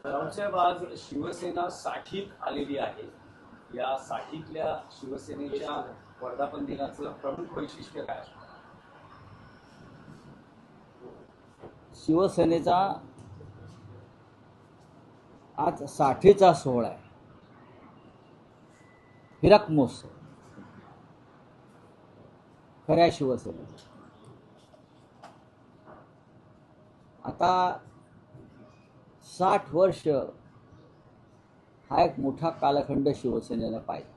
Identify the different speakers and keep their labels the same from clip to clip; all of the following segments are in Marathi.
Speaker 1: रावसाहेब, आज शिवसेना साठीत आलेली आहे. या साठीतल्या शिवसेनेच्या वर्धापन दिनाचं प्रमुख वैशिष्ट्य काय?
Speaker 2: शिवसेनेचा आज साठीचा सोहळा आहे. हिरक महोत्सव खऱ्या शिवसेनेचा. आता 60 वर्ष हा एक मोठा कालखंड शिवसेनेनं पाहिला.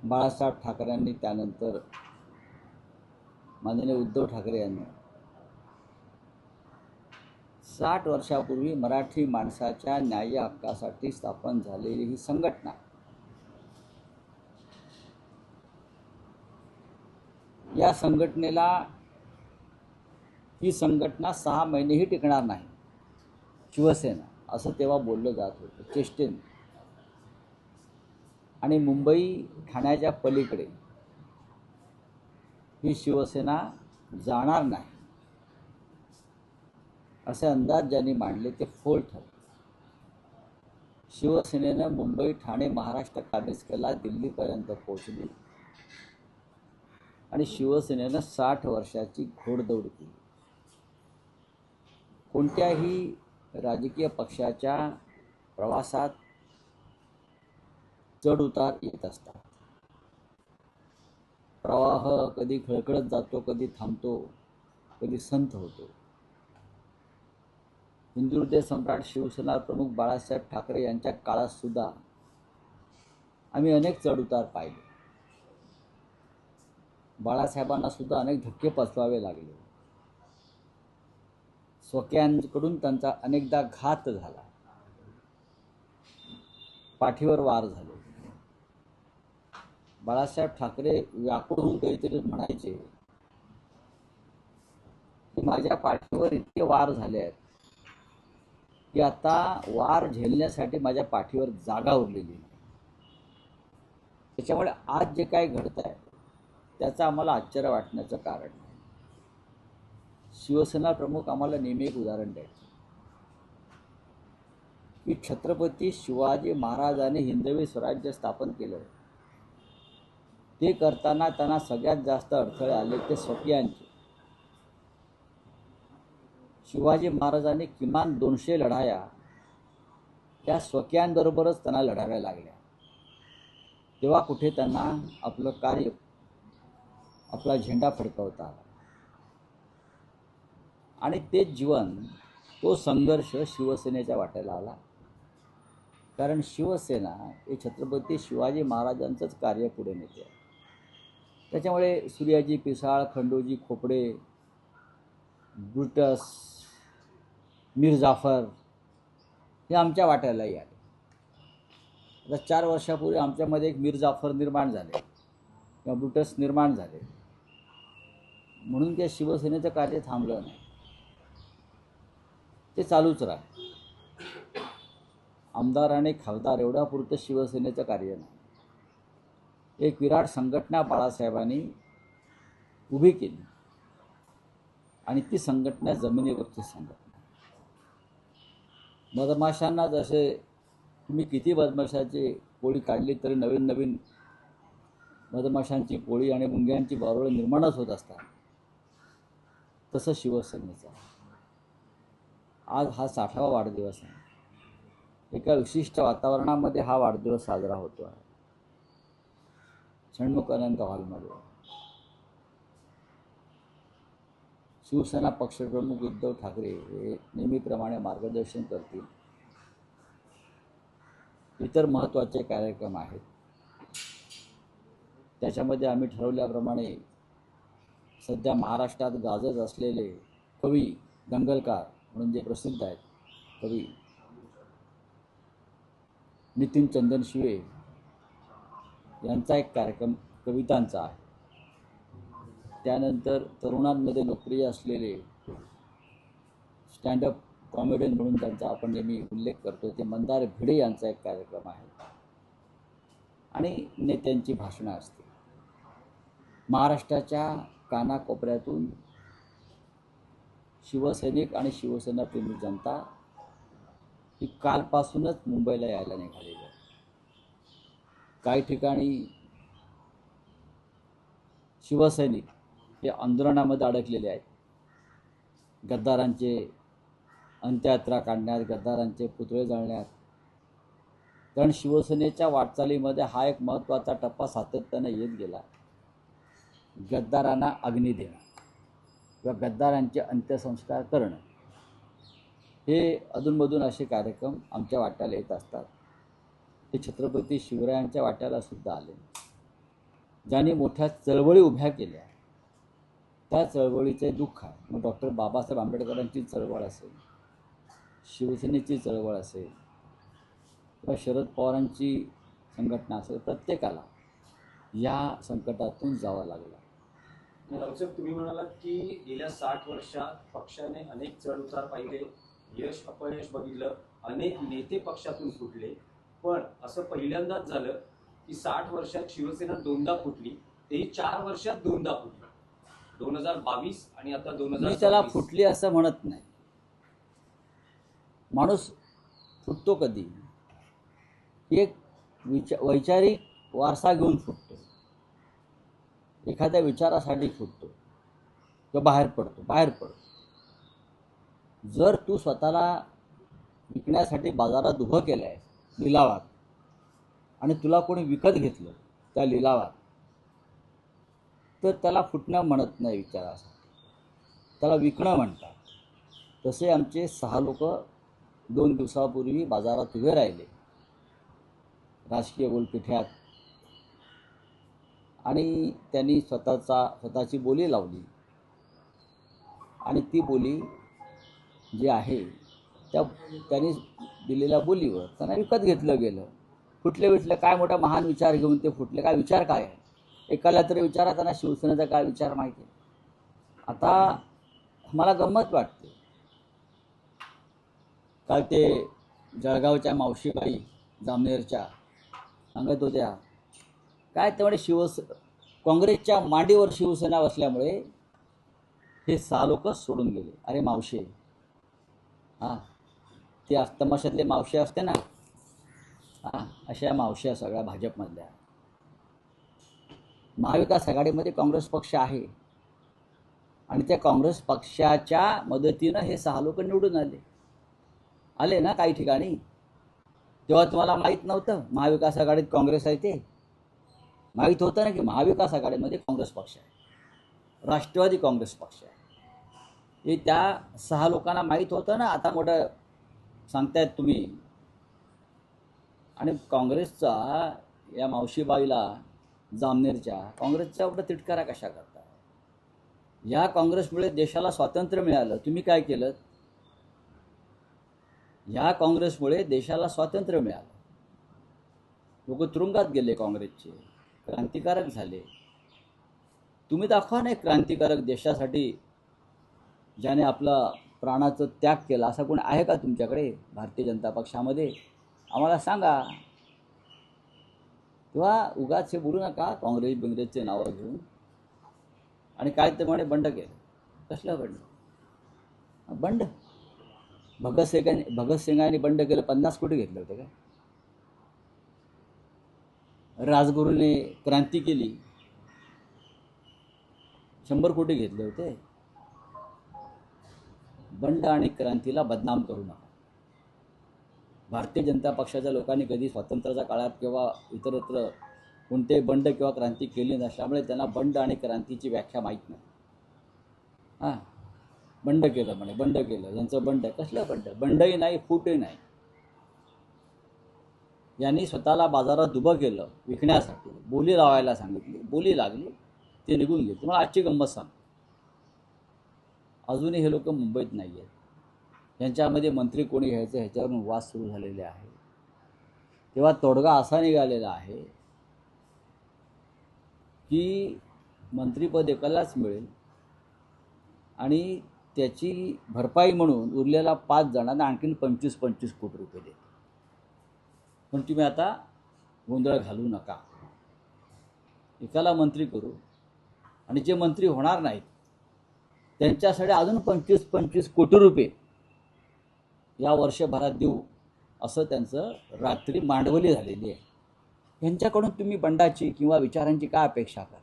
Speaker 2: बाळासाहेब ठाकरेंनी, त्यानंतर माननीय उद्धव ठाकरे यांनी 60 वर्षापूर्वी मराठी माणसाच्या न्याय हक्कासाठी स्थापन झालेली ही संघटना या संघटनेला ही संघटना 6 महिनेही टिकणार नाही, शिवसेना असं तेव्हा बोललं जात होतं चेष्टेने. आणि मुंबई ठाण्याच्या पलीकडे ही शिवसेना जाणार नाही असे अंदाज ज्यांनी मांडले ते फोल ठरले. शिवसेनेनं मुंबई ठाणे महाराष्ट्र काबीज केला, दिल्लीपर्यंत पोहोचली आणि शिवसेनेनं 60 वर्षाची घोडदौड केली. कोणत्याही राजकीय पक्षाच्या प्रवासात चढ उतार येत असतात. प्रवाह कधी खळखळत जातो, कधी थांबतो, कधी संत होतो. हिंदू हृदय सम्राट शिवसेना प्रमुख बाळासाहेब ठाकरे यांच्या काळात सुद्धा आम्ही अनेक चढ उतार पाहिले. बाळासाहेबांना सुद्धा अनेक धक्के पचवावे लागले. स्वकीयांकडून त्यांचा अनेकदा घात झाला, पाठीवर वार झाले. बाळासाहेब ठाकरे व्याकुळ होऊन काहीतरी म्हणायचे की माझ्या पाठीवर इतके वार झाले आहेत की आता वार झेलण्यासाठी माझ्या पाठीवर जागा उरलेली नाही. त्याच्यामुळे आज जे काय घडत आहे त्याचं आम्हाला आश्चर्य वाटण्याचं कारण नाही. शिवसेना प्रमुख आम्हाला नेहमी एक उदाहरण द्यायचे की छत्रपती शिवाजी महाराजांनी हिंदवी स्वराज्य स्थापन केलं. ते करताना त्यांना सगळ्यात जास्त अडथळे आले ते स्वकीयांचे. शिवाजी महाराजांनी किमान 200 लढाया त्या स्वकीयांबरोबरच त्यांना लढाव्या लागल्या. तेव्हा कुठे त्यांना आपलं कार्य, आपला झेंडा फडकवता आला. आणि ते जीवन, तो संघर्ष शिवसेनेच्या वाट्याला आला. कारण शिवसेना हे छत्रपती शिवाजी महाराजांचंच कार्य पुढे नेते. त्याच्यामुळे सूर्याजी पिसाळ, खंडोजी खोपडे, ब्रुटस, मीर जाफर हे आमच्या वाट्यालाही आले. आता 4 वर्षापूर्वी आमच्यामध्ये एक मीर जाफर निर्माण झाले किंवा ब्रुटस निर्माण झाले म्हणून त्या शिवसेनेचं कार्य थांबलं नाही, ते चालूच राहील. आमदार आणि खासदार एवढ्यापुरतं शिवसेनेचं कार्य नाही. एक विराट संघटना बाळासाहेबांनी उभी केली आणि ती संघटना जमिनीवरची संघटना. मधमाशांना जसे तुम्ही किती मधमाशाची पोळी काढली तरी नवीन नवीन मधमाशांची पोळी आणि मुंग्यांची बारोळं निर्माणच होत असतात, तसं शिवसेनेचा आज हा 60वा वाढदिवस आहे. एका विशिष्ट वातावरणामध्ये हा वाढदिवस साजरा होतो आहे. षण्मुखानंद हॉलमध्ये शिवसेना पक्षप्रमुख उद्धव ठाकरे हे नेहमीप्रमाणे मार्गदर्शन करतील. इतर महत्त्वाचे कार्यक्रम आहेत. त्याच्यामध्ये आम्ही ठरवल्याप्रमाणे सध्या महाराष्ट्रात गाजत असलेले कवी, दंगलकार म्हणून जे प्रसिद्ध आहेत कवी नितीन चंदन शिवे यांचा एक कार्यक्रम कवितांचा आहे. त्यानंतर तरुणांमध्ये लोकप्रिय असलेले स्टँडअप कॉमेडियन म्हणून त्यांचा आपण नेहमी उल्लेख करतो ते मंदार भिडे यांचा एक कार्यक्रम आहे. आणि नेत्यांची भाषणं असते. महाराष्ट्राच्या कानाकोपऱ्यातून शिवसैनिक आणि शिवसेनाप्रेमी जनता की कालपासूनच मुंबईला यायला निघालेली आहे. काही ठिकाणी शिवसैनिक हे आंदोलनामध्ये अडकलेले आहेत. गद्दारांचे अंत्ययात्रा काढण्यात, गद्दारांचे पुतळे जाळण्यात. कारण शिवसेनेच्या वाटचालीमध्ये हा एक महत्त्वाचा टप्पा सातत्यानं येत गेला. गद्दारांना अग्नी देणं किंवा गद्दारांचे अंत्यसंस्कार करणं, हे अधूनमधून असे कार्यक्रम आमच्या वाट्याला येत असतात. ते छत्रपती शिवरायांच्या वाट्याला सुद्धा आले. ज्यांनी मोठ्या चळवळी उभ्या केल्या, त्या चळवळीचे दुःख आहे. मग डॉक्टर बाबासाहेब आंबेडकरांची चळवळ असेल, शिवसेनेची चळवळ असेल किंवा शरद पवारांची संघटना असेल, प्रत्येकाला या संकटातून जावं लागलं.
Speaker 1: रावसाहेब, तुम्ही म्हणालात की गेल्या 60 वर्षात पक्षाने अनेक चढउतार पाहिले, यश अपयश बघितलं, अनेक नेते पक्षातून फुटले, पण असं पहिल्यांदाच झालं की 60 वर्षात शिवसेना दोनदा फुटली, तेही 4 वर्षात दोनदा फुटली. 2022 आणि आता
Speaker 2: मी
Speaker 1: 2024.
Speaker 2: त्याला फुटली असं म्हणत नाही. माणूस फुटतो कधी? एक वैचारिक वारसा घेऊन फुटतो, एखाद्या विचारासाठी फुटतो किंवा बाहेर पडतो. जर तू स्वतःला विकण्यासाठी बाजारात उभं केलं आहे लिलावात, आणि तुला कोणी विकत घेतलं त्या लिलावात, तर त्याला फुटणं म्हणत नाही विचारासाठी, त्याला विकणं म्हणतात. तसे आमचे 6 लोक 2 दिवसापूर्वी बाजारात उभे राहिले राजकीय गोलपिठ्यात, आणि त्यांनी स्वतःची बोली लावली. आणि ती बोली जी आहे त्यांनी दिलेल्या बोलीवर त्यांना विकत घेतलं गेलं. फुटले काय मोठा महान विचार घेऊन ते फुटले? काय विचार काय आहे? एकाला तरी विचारा त्यांना शिवसेनेचा काय विचार माहिती आहे. आता मला गंमत वाटते. काल ते जळगावच्या मावशीबाई जामनेरच्या सांगत होत्या काय, तेवढे काँग्रेसच्या मांडीवर शिवसेना बसल्यामुळे हे 6 लोक सोडून गेले. अरे मावशे, हां, ते तमाशातले मावशे असते ना, हां, अशा मावश्या सगळ्या भाजपमधल्या. महाविकास आघाडीमध्ये काँग्रेस पक्ष आहे, आणि त्या काँग्रेस पक्षाच्या मदतीनं हे 6 लोक निवडून आले ना काही ठिकाणी. तेव्हा तुम्हाला माहीत नव्हतं महाविकास आघाडीत काँग्रेस आहे? ते माहीत होतं ना की महाविकास आघाडीमध्ये काँग्रेस पक्ष आहे, राष्ट्रवादी काँग्रेस पक्ष आहे. हे त्या 6 लोकांना माहीत होतं ना. आता मोठं सांगतायत तुम्ही. आणि काँग्रेसचा या मावशीबाईला जामनेरच्या काँग्रेसचा एवढा तिटकारा कशा करता? या काँग्रेसमुळे देशाला स्वातंत्र्य मिळालं. तुम्ही काय केलं? या काँग्रेसमुळे देशाला स्वातंत्र्य मिळालं. लोक तुरुंगात गेले काँग्रेसचे, क्रांतिकारक झाले. तुम्ही दाखवा ना क्रांतिकारक देशासाठी ज्याने आपला प्राणाचं त्याग केला, असा कोण आहे का तुमच्याकडे भारतीय जनता पक्षामध्ये? आम्हाला सांगा. किंवा उगाच हे बोलू नका काँग्रेसचे नावं घेऊन. आणि काय ते म्हणे बंड केलं. कसलं बंड? बंड भगतसिंगांनी बंड केलं, 50 कोटी घेतले होते काय? राजगुरूने क्रांती केली, 100 कोटी घेतले होते. बंड आणि क्रांतीला बदनाम करू नका. भारतीय जनता पक्षाच्या लोकांनी कधी स्वातंत्र्याच्या काळात किंवा इतरत्र कोणते बंड किंवा क्रांती केली नसल्यामुळे त्यांना बंड आणि क्रांतीची व्याख्या माहीत नाही. हां, बंड केलं म्हणे, बंड केलं. यांचं बंड, कसलं बंड? बंडही नाही, फूटही नाही. यांनी स्वतःला बाजारात उभं केलं विकण्यासाठी, बोली लावायला सांगितली, बोली लागली, ते निघून गेले. तुम्हाला आजची गंमत सांग, अजूनही हे लोक मुंबईत नाही आहेत. यांच्यामध्ये मंत्री कोणी घ्यायचं ह्याच्यावरून वाद सुरू झालेले आहे. तेव्हा तोडगा असा निघालेला आहे की मंत्रिपद एकालाच मिळेल, आणि त्याची भरपाई म्हणून उरलेला 5 जणांना आणखीन 25-25 कोटी रुपये देते. पण तुम्ही आता गोंधळ घालू नका. एकाला मंत्री करू, आणि जे मंत्री होणार नाहीत त्यांच्यासाठी अजून 25-25 कोटी रुपये या वर्षभरात देऊ. असं त्यांचं रात्री मांडवली झालेली आहे. यांच्याकडून तुम्ही बंडाची किंवा विचारांची काय अपेक्षा करता?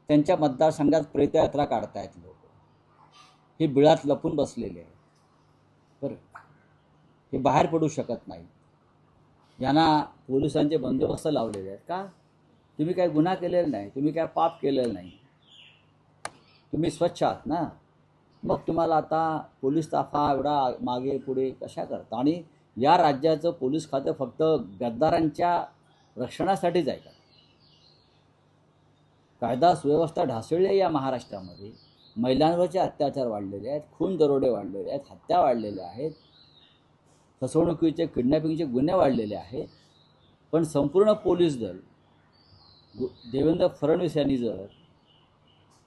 Speaker 2: त्यांच्या मतदारसंघात प्रेतयात्रा काढतायत लोक, हे बिळात लपून बसलेले आहे. बरं, हे बाहेर पडू शकत नाही. यांना पोलिसांचे बंदोबस्त लावलेले आहेत का? तुम्ही काय गुन्हा केलेला नाही, तुम्ही काय पाप केलेलं नाही, तुम्ही स्वच्छ आहात ना. मग तुम्हाला आता पोलीस ताफा एवढा मागे पुढे कशा करता? आणि या राज्याचं पोलीस खातं फक्त गद्दारांच्या रक्षणासाठीच आहे का? कायदा सुव्यवस्था ढासळली आहे या महाराष्ट्रामध्ये. महिलांवरचे अत्याचार वाढलेले आहेत, खून दरोडे वाढलेले आहेत, हत्या वाढलेल्या आहेत, फसवणुकीचे किडनॅपिंगचे गुन्हे वाढलेले आहेत. पण संपूर्ण पोलीस दल देवेंद्र फडणवीस यांनी जर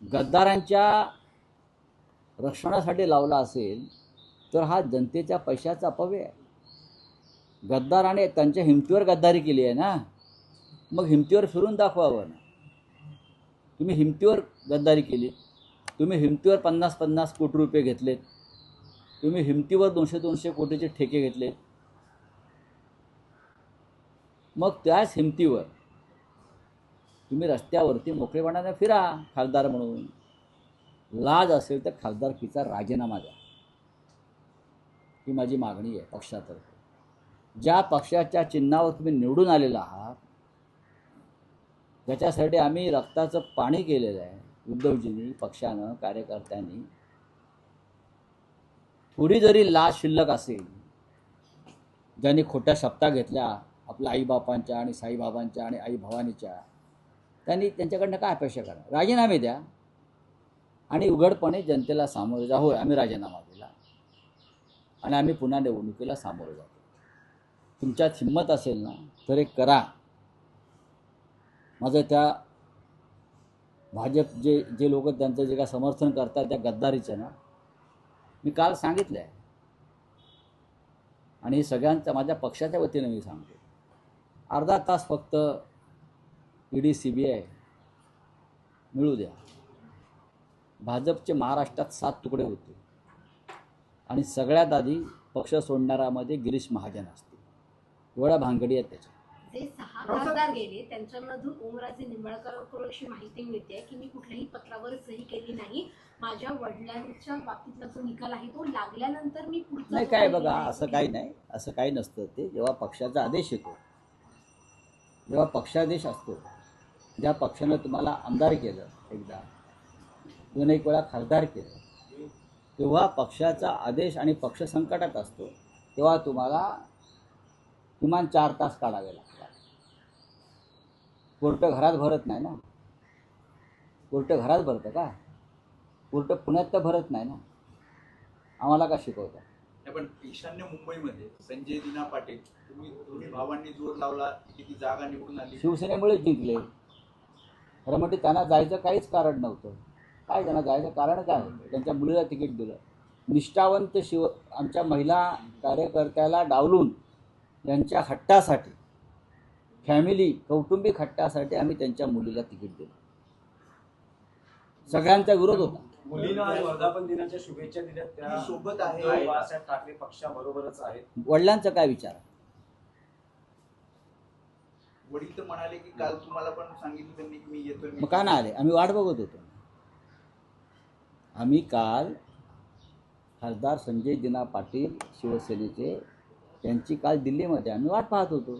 Speaker 2: गद्दारांच्या रक्षणासाठी लावला असेल तर हा जनतेच्या पैशाचा अपव्यय आहे. गद्दाराने त्यांच्या हिमतीवर गद्दारी केली आहे ना, मग हिमतीवर फिरून दाखवावं ना. तुम्ही हिमतीवर गद्दारी केली, तुम्ही हिमतीवर 50-50 कोटी रुपये घेतलेत, तुम्ही हिमतीवर 200-200 कोटीचे ठेके घेतलेत. मग त्याच हिमतीवर तुम्ही रस्त्यावरती मोकळेपणाने फिरा खासदार म्हणून. लाज असेल तर खासदारकीचा राजीनामा द्या, ही माझी मागणी आहे पक्षातर्फे. ज्या पक्षाच्या चिन्हावर तुम्ही निवडून आलेला आहात, ज्याच्यासाठी आम्ही रक्ताचं पाणी केलेलं आहे उद्धवजींनी, पक्षानं, कार्यकर्त्यांनी, थोडी जरी लाज शिल्लक असेल, ज्यांनी खोट्या शपथा घेतल्या आपल्या आईबापांच्या आणि साईबाबांच्या आणि आई भवानीच्या, त्यांनी त्यांच्याकडनं काय अपेक्षा करा? राजीनामे द्या आणि उघडपणे जनतेला सामोरे जा. होय, आम्ही राजीनामा दिला आणि आम्ही पुन्हा निवडणुकीला सामोरे जातो. तुमच्यात हिंमत असेल ना तर एक करा. माझं त्या भाजप जे लोक त्यांचं जे काय समर्थन करतात त्या गद्दारीचं ना, मी काल सांगितलं आहे आणि हे सगळ्यांच्या माझ्या पक्षाच्या वतीनं मी सांगतो. अर्धा तास फक्त ईडी CBI मिळू द्या. भाजपचे महाराष्ट्रात 7 तुकडे होते आणि सगळ्यात आधी पक्ष सोडणाऱ्यामध्ये गिरीश महाजन असते. एवढ्या भानगडी आहेत त्याच्या.
Speaker 3: जे 6 खासदार गेले त्यांच्यामधून ओमराजे निंबाळकरकडून अशी माहिती मिळते की मी कुठल्याही पत्रावर सही केली नाही. माझ्या वडिलांच्या बाबतीतला जो निकाल आहे तो लागल्यानंतर मी पुढचा
Speaker 2: नाही काय बघा, असं काही नाही, असं काही नसतं. ते जेव्हा पक्षाचा आदेश येतो, जेव्हा पक्षादेश असतो, ज्या पक्षानं तुम्हाला आमदार केलं, एकदा 2-1 वेळा खासदार केलं, तेव्हा पक्षाचा आदेश आणि पक्ष संकटात असतो, तेव्हा तुम्हाला किमान 4 तास काढावे लागतात. कोर्ट घरात भरत नाही ना. कोर्ट घरात भरतं का? कोर्ट पुण्यात तर भरत नाही ना. आम्हाला का शिकवतात?
Speaker 4: पण ईशान्य मुंबईमध्ये संजय दिना पाटील, तुम्ही दोन्ही भावांनी जोर लावला की ती जागा निवडून आली.
Speaker 2: शिवसेनेमुळे जिंकले. खरं म्हणजे त्यांना जायचं काहीच कारण नव्हतं. काय त्यांना जायचं कारण काय होतं? त्यांच्या मुलीला तिकीट दिलं. निष्ठावंत आमच्या महिला कार्यकर्त्याला डावलून त्यांच्या हट्टासाठी, फॅमिली कौटुंबिक हट्टासाठी आम्ही त्यांच्या मुलीला तिकीट दिलं. सगळ्यांचा विरोध होता.
Speaker 1: मुलींना आज वर्धापन दिनाच्या शुभेच्छा दिल्या. त्या
Speaker 4: सोबत आहे.
Speaker 1: बाळासाहेब ठाकरे पक्षाबरोबरच आहेत.
Speaker 2: वडिलांचं काय विचार?
Speaker 4: वडील तर म्हणाले की काल तुम्हाला पण सांगितलं त्यांनी की मी येतोय.
Speaker 2: मग का नाही आले? आम्ही वाट बघत होतो. आम्ही काल खासदार संजय दिना पाटील शिवसेनेचे, त्यांची काल दिल्लीमध्ये आम्ही वाट पाहत होतो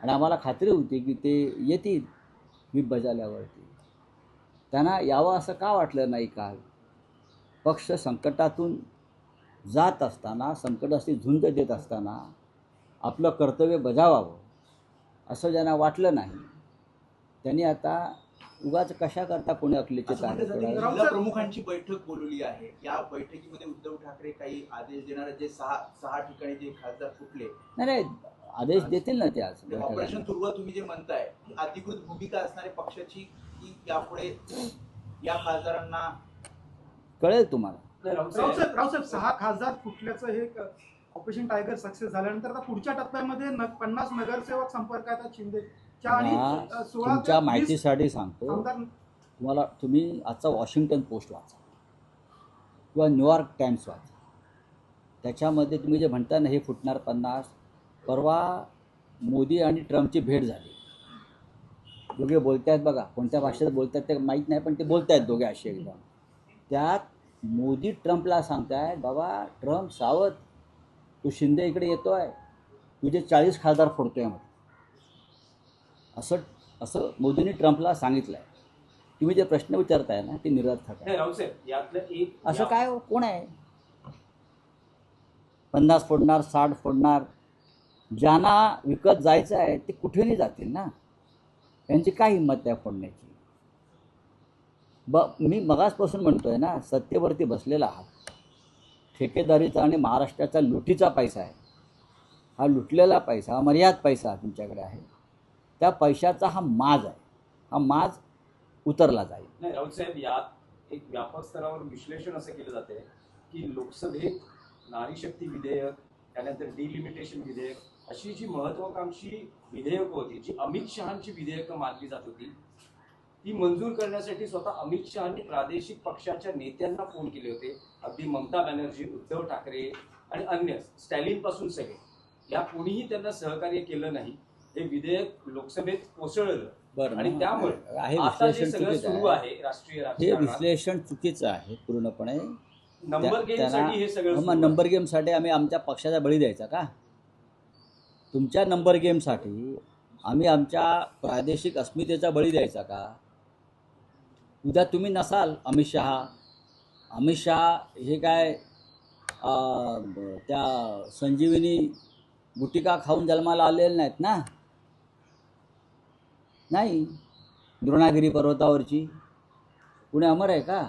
Speaker 2: आणि आम्हाला खात्री होती की ते येतील व्हीप बजावल्यावरती. त्यांना यावं असं का वाटलं नाही? काल पक्ष संकटातून जात असताना, संकटाशी झुंज देत असताना आपलं कर्तव्य बजावावं असं ज्यांना वाटलं नाही, त्यांनी आता उगाच कशा करता कोणी अकलेचे कार्य करावे.
Speaker 4: जिल्हा प्रमुखांची बैठक बोलवली आहे. या बैठकीमध्ये उद्धव ठाकरे काही आदेश देणार, जे 6 ठिकाणी जे खासदार फुटले.
Speaker 2: नाही, आदेश देतील ना ते आज.
Speaker 4: ऑपरेशन तुर्वा तुम्ही जे म्हणताय, अधिकृत भूमिका असणारी पक्षाची की यापुढे या खासदारांना
Speaker 2: कळेल तुम्हाला.
Speaker 5: रावसाहेब 6 खासदार फुटल्याचं हे ऑपरेशन टायगर सक्सेस झाल्यानंतर आता पुढच्या टप्प्यामध्ये 50 नगरसेवक संपर्कात आहेत शिंदेच्या आणि 16
Speaker 2: तुमच्या माहितीसाठी सांगतो
Speaker 5: आमदार.
Speaker 2: तुम्हाला, तुम्ही आजचा वॉशिंग्टन पोस्ट वाचा किंवा न्यूयॉर्क टाइम्स वाचा. त्याच्यामध्ये तुम्ही जे म्हणता ना हे फुटणार 50, परवा मोदी आणि ट्रम्पची भेट झाली. दोघे बोलतायत बघा, कोणत्या भाषेत बोलतात ते माहीत नाही, पण ते बोलतायत दोघे असे एकदम. त्यात मोदी ट्रम्पला सांगताय, बाबा ट्रम्प सावध, तू शिंदे इकडे येतोय, तुझे 40 खासदार फोडतोय मग. असं मोदींनी ट्रम्पला सांगितलं आहे. तुम्ही जे प्रश्न विचारताय ना ते निरर्थक आहे.
Speaker 1: नाही राऊतसाहेब, यातलं एक
Speaker 2: असं काय कोण आहे 50 फोडणार, 60 फोडणार? ज्यांना विकत जायचं आहे ते कुठेही जातील ना, त्यांची काय हिंमत आहे फोडण्याची? मी मगासपासून म्हणतोय ना, सत्तेवरती बसलेला आहात, ठेकेदारीचा आणि महाराष्ट्राचा लुटीचा पैसा आहे. हा लुटलेला पैसा, मर्याद पैसा तुमच्याकडे आहे. त्या पैशाचा हा माज आहे, हा माज उतरला जाईल.
Speaker 1: नाही राऊतसाहेब, यात एक व्यापक स्तरावर विश्लेषण असं केलं जाते की लोकसभेत नारी शक्ती विधेयक, त्यानंतर डिलिमिटेशन विधेयक, अशी जी महत्वाकांक्षी विधेयकं होती, जी अमित शहांची विधेयकं मानली जात होती, ती मंजूर करण्यासाठी स्वतः अमित शहांनी प्रादेशिक पक्षाच्या नेत्यांना फोन केले होते. अगदी ममता बॅनर्जी, उद्धव ठाकरे आणि अन्य स्टॅलिन पासून सगळे, या कोणीही त्यांना सहकार्य केलं नाही. हे विधेयक लोकसभेत कोसळलं आणि त्यामुळे आता जे सगळं सुरू आहे राष्ट्रीय
Speaker 2: हे
Speaker 1: राजकारणात,
Speaker 2: विश्लेषण चुकीचं आहे पूर्णपणे.
Speaker 1: नंबर गेमसाठी हे सगळं सुरू आहे.
Speaker 2: नंबर गेमसाठी आम्ही आमच्या पक्षाचा बळी द्यायचा का? तुमच्या नंबर गेमसाठी आम्ही आमच्या प्रादेशिक अस्मितेचा बळी द्यायचा का? उद्या तुम्ही नसाल अमित शहा हे काय त्या संजीवनी गुटिका खाऊन जन्माला आलेले नाहीत ना. नाही, द्रोणागिरी पर्वतावरची पुणे अमर आहे का?